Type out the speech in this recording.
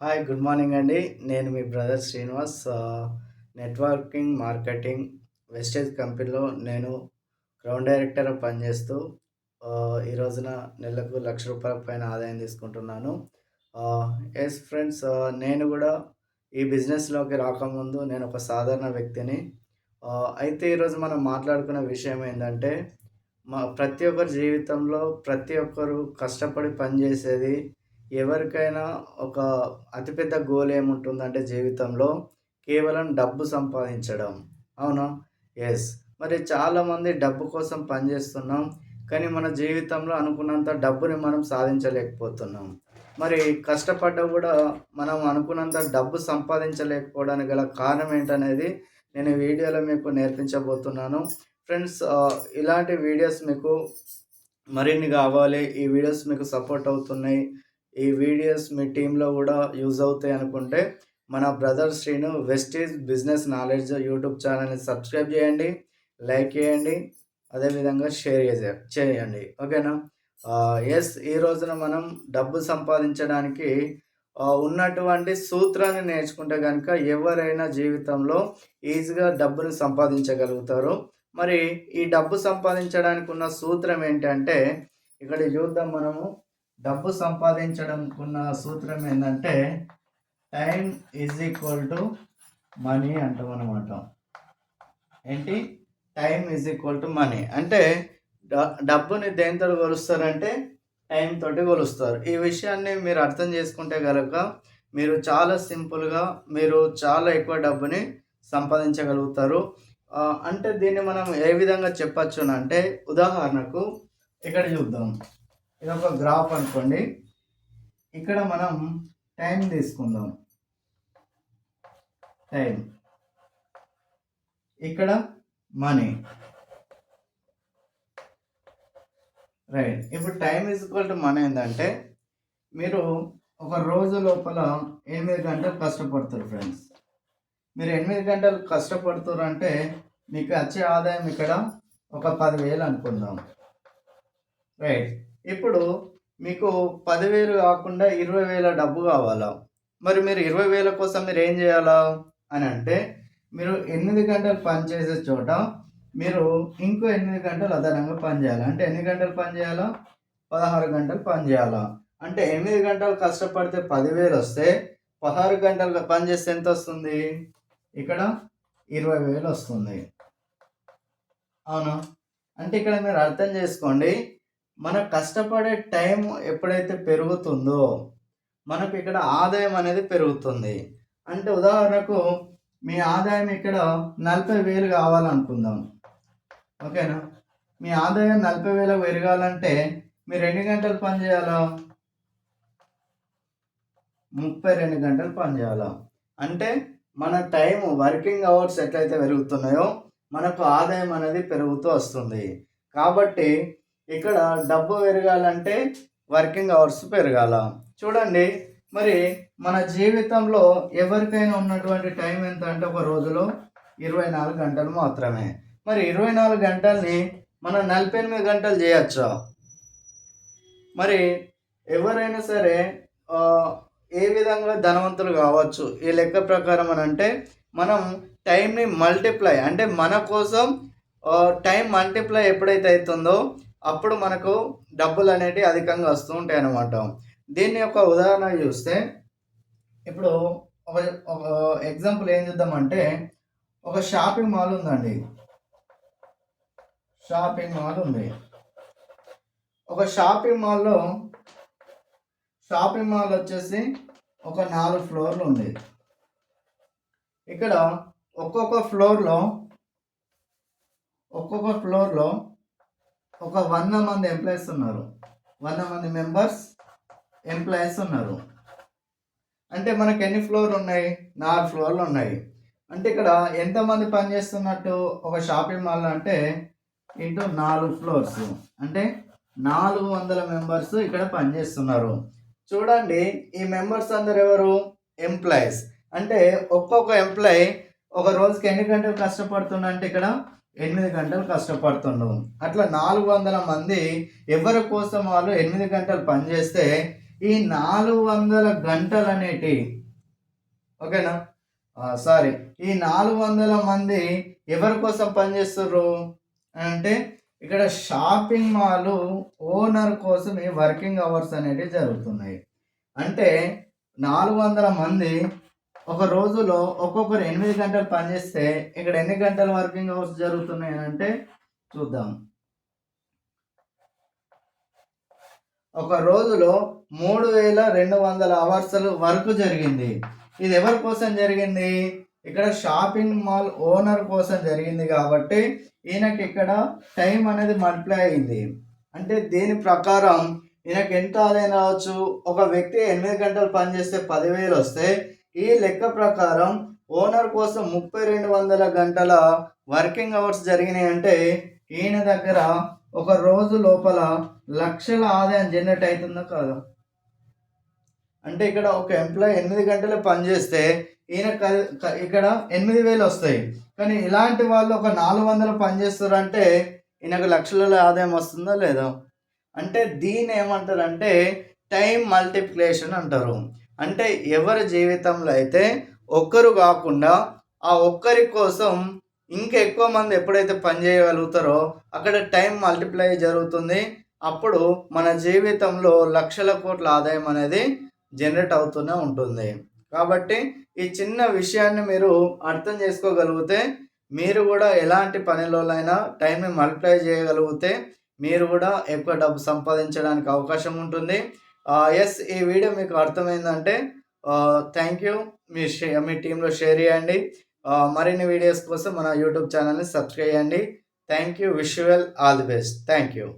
Hi good morning అండి. నేను మీ brother Srinivas. Networking marketing Vestige కంపెనీలో నేను గ్రౌండ్ డైరెక్టర్‌గా పనిచేస్తూ ఈ రోజున నెలకు రూ. 1,00,000 పైన ఆదాయం తీసుకుంటున్నాను. ఆహ్, యెస్ ఫ్రెండ్స్, నేను గూడా ఈ బిజినెస్‌లోకి రాకముందు నేనొక సాధారణ వ్యక్తిని. అయితే ఈరోజు మనం మాట్లాడుకునే విషయం ఏందంటే, ప్రతి ఒక్కరి జీవితంలో ప్రతి ఒక్కరు కష్టపడి పనిచేసేది, ఎవరికైనా ఒక అతిపెద్ద గోల్ ఏముంటుందంటే జీవితంలో కేవలం డబ్బు సంపాదించడం. అవునా? యెస్. మరి చాలామంది డబ్బు కోసం పనిచేస్తున్నాం. కానీ మన జీవితంలో అనుకున్నంత డబ్బుని మనం సాధించలేకపోతున్నాం. మరి కష్టపడ్డా గూడా మనం అనుకున్నంత డబ్బు సంపాదించలేకపోవడానికి గల కారణం ఏంటనేది నేను ఈ వీడియోలో మీకు నేర్పించబోతున్నాను. ఫ్రెండ్స్, ఇలాంటి వీడియోస్ మీకు మరిన్ని గావాలి. ఈ వీడియోస్ మీకు సపోర్ట్ అవుతున్నాయి. ఈ వీడియోస్ మీ టీమ్‌లో గూడా యూజ్ అవుతాయి అనుకుంటే, మన brother Srinu Vestige business knowledge YouTube ఛానల్‌ని సబ్స్క్రైబ్ జేయండి, లైక్ చేయండి, అదేవిధంగా షేర్ చేయండి. ఓకేనా? యెస్, ఈ రోజున మనం డబ్బు సంపాదించడానికి ఉన్నటువంటి సూత్రాన్ని నేర్చుకుంటే గనక ఎవరైనా జీవితంలో ఈజీగా డబ్బుని సంపాదించగలుగుతారు. మరి ఈ డబ్బు సంపాదించడానికి ఉన్న సూత్రం ఏంటంటే, ఇక్కడ చూద్దాం మనము. డబ్బు సంపాదించడంకున్న సూత్రం ఏందంటే, time is equal to money అంటామనమాట. ఏంటి? Time is equal to money. అంటే డబ్బుని దేనితోటి కొలుస్తారంటే టైం తోటి కొలుస్తారు. ఈ విషయాన్ని మీరు అర్థం చేసుకుంటే గనక మీరు చాలా సింపుల్‌గా మీరు చాలా ఎక్కువ డబ్బుని సంపాదించగలుగుతారు. అంటే దీన్ని మనం ఏ విధంగా చెప్పొచ్చునంటే, ఉదాహరణకు ఇక్కడ చూద్దాం. ఇదొక గ్రాఫ్ అనుకోండి. ఇక్కడ మనం టైం తీసుకుందాం. టైం. ఇక్కడ మనీ. రైట్. ఇప్పుడు time is equal to money ఏందంటే, మీరు ఒక రోజు లోపల 8 గంటలు కష్టపడతారు ఫ్రెండ్స్. మీరు 8 గంటలు కష్టపడుతుర్రంటే మీకు వచ్చే ఆదాయం ఇక్కడ ఒక 10,000 అనుకుందాం. రైట్. ఇప్పుడు మీకు 10,000 కాకుండా 20,000 డబ్బు కావాలా? మరి మీరు 20,000 కోసం మీరు ఏం చేయాలా అని అంటే, మీరు 8 గంటలు పని చేసే చోట మీరు ఇంకో 8 గంటలు అదనంగా పని చేయాలి. అంటే ఎన్ని గంటలు పని చేయాలా? 16 గంటలు పని చేయాలా? అంటే 8 గంటలు కష్టపడితే 10,000 వస్తే, 16 గంటలు పని చేస్తే ఎంత వస్తుంది? ఇక్కడ 20,000 వస్తుంది. అవునా? అంటే ఇక్కడ మీరు అర్థం చేసుకోండి. మన కష్టపడే టైం ఎప్పుడైతే పెరుగుతుందో, మనకు ఇక్కడ ఆదాయం అనేది పెరుగుతుంది. అంటే ఉదాహరణకు మీ ఆదాయం ఇక్కడ 40,000 కావాలనుకుందాం. ఓకేనా? మీ ఆదాయం 40,000 పెరగాలంటే మీరు ఎన్ని గంటలు పని చేయాలా? 32 గంటలు పని చేయాలా? అంటే మన టైము వర్కింగ్ అవర్స్ ఎట్లయితే పెరుగుతున్నాయో మనకు ఆదాయం అనేది పెరుగుతూ వస్తుంది. కాబట్టి ఇక్కడ డబ్బు పెరగాలంటే వర్కింగ్ అవర్స్ పెరగాల. చూడండి, మరి మన జీవితంలో ఎవరికైనా ఉన్నటువంటి టైం ఎంత అంటే ఒక రోజులో 24 గంటలు మాత్రమే. మరి 24 గంటల్ని మనం 48 గంటలు చేయొచ్చా? మరి ఎవరైనా సరే ఏ విధంగా ధనవంతులు కావచ్చు ఈ లెక్క ప్రకారం అని అంటే, మనం టైంని మల్టిప్లై అంటే మన కోసం టైం మల్టిప్లై ఎప్పుడైతే అవుతుందో అప్పుడు మనకు డబ్బులు అనేటివి అధికంగా వస్తూ ఉంటాయి అన్నమాట. దీన్ని ఒక ఉదాహరణ చూస్తే, ఇప్పుడు ఒక ఒక ఎగ్జాంపుల్ ఏం చూద్దామంటే, ఒక షాపింగ్ మాల్ ఉందండి. షాపింగ్ మాల్ ఉంది. ఒక షాపింగ్ మాల్ వచ్చేసి ఒక 4 ఫ్లోర్లు ఉంది. ఇక్కడ ఒక్కొక్క ఫ్లోర్లో ఒక 100 మంది ఎంప్లాయీస్ ఉన్నారు. 100 మంది ఎంప్లాయీస్ ఉన్నారు. అంటే మనకు ఎన్ని ఫ్లోర్లు ఉన్నాయి? 4 ఫ్లోర్లు ఉన్నాయి. అంటే ఇక్కడ ఎంతమంది పనిచేస్తున్నట్టు ఒక షాపింగ్ మాల్ అంటే ఇంటూ 4 ఫ్లోర్స్ అంటే 400 మెంబర్స్ ఇక్కడ పనిచేస్తున్నారు. చూడండి, ఈ మెంబర్స్ అందరు ఎవరు? ఎంప్లాయీస్. అంటే ఒక్కొక్క ఎంప్లాయీ ఒక రోజుకి ఎన్ని గంటలు కష్టపడుతుండంటే ఇక్కడ 8 గంటలు కష్టపడుతుండు. అట్లా 400 మంది ఎవరి కోసం వాళ్ళు 8 గంటలు పనిచేస్తే ఈ 400 గంటలనేటి ఓకేనా? సారీ, ఈ 400 మంది ఎవరి కోసం పనిచేస్తుర్రు అంటే ఇక్కడ షాపింగ్ మాల్ ఓనర్ కోసం ఈ వర్కింగ్ అవర్స్ అనేటివి జరుగుతున్నాయి. అంటే 400 మంది ఒక రోజులో ఒక్కొక్కరు 8 గంటలు పనిచేస్తే ఇక్కడ ఎన్ని గంటల వర్కింగ్ అవర్స్ జరుగుతున్నాయి అంటే చూద్దాం. ఒక రోజులో 3200 అవర్స్ వర్క్ జరిగింది. ఇది ఎవరి కోసం జరిగింది? ఇక్కడ షాపింగ్ మాల్ ఓనర్ కోసం జరిగింది కాబట్టి ఈయనకి ఇక్కడ టైం అనేది మల్టిప్లై అయింది. అంటే దీని ప్రకారం ఈయనకి ఎంత ఆదాయం రావచ్చు? ఒక వ్యక్తి 8 గంటలు పనిచేస్తే 10,000 వస్తే ఈ లెక్క ప్రకారం ఓనర్ కోసం 3200 గంటల వర్కింగ్ అవర్స్ జరిగినాయి అంటే ఈయన దగ్గర ఒక రోజు లోపల లక్షల ఆదాయం జనరేట్ అవుతుందా కాదా? అంటే ఇక్కడ ఒక ఎంప్లాయీ 8 గంటలు పనిచేస్తే ఈయన ఇక్కడ 8,000 వస్తాయి. కానీ ఇలాంటి వాళ్ళు ఒక 400 పనిచేస్తారంటే ఈయనకు లక్షల ఆదాయం వస్తుందా లేదా? అంటే దీన్ని ఏమంటారంటే టైం మల్టిప్లికేషన్ అంటారు. అంటే ఎవరి జీవితంలో అయితే ఒక్కరు కాకుండా ఆ ఒక్కరి కోసం ఇంకా ఎక్కువ మంది ఎప్పుడైతే పని చేయగలుగుతారో అక్కడ టైం మల్టిప్లై జరుగుతుంది. అప్పుడు మన జీవితంలో లక్షల కోట్ల ఆదాయం అనేది జనరేట్ అవుతూనే ఉంటుంది. కాబట్టి ఈ చిన్న విషయాన్ని మీరు అర్థం చేసుకోగలిగితే మీరు కూడా ఎలాంటి పనిలోనైనా టైంని మల్టిప్లై చేయగలిగితే మీరు కూడా ఎక్కువ డబ్బు సంపాదించడానికి అవకాశం ఉంటుంది. ఎస్, ఈ వీడియో మీకు అర్థమైందంటే థ్యాంక్ యూ. మీ టీంలో షేర్ చేయండి. మరిన్ని వీడియోస్ కోసం మన యూట్యూబ్ ఛానల్ని సబ్స్క్రైబ్ చేయండి. Thank you. Wish you well. All the best. Thank you.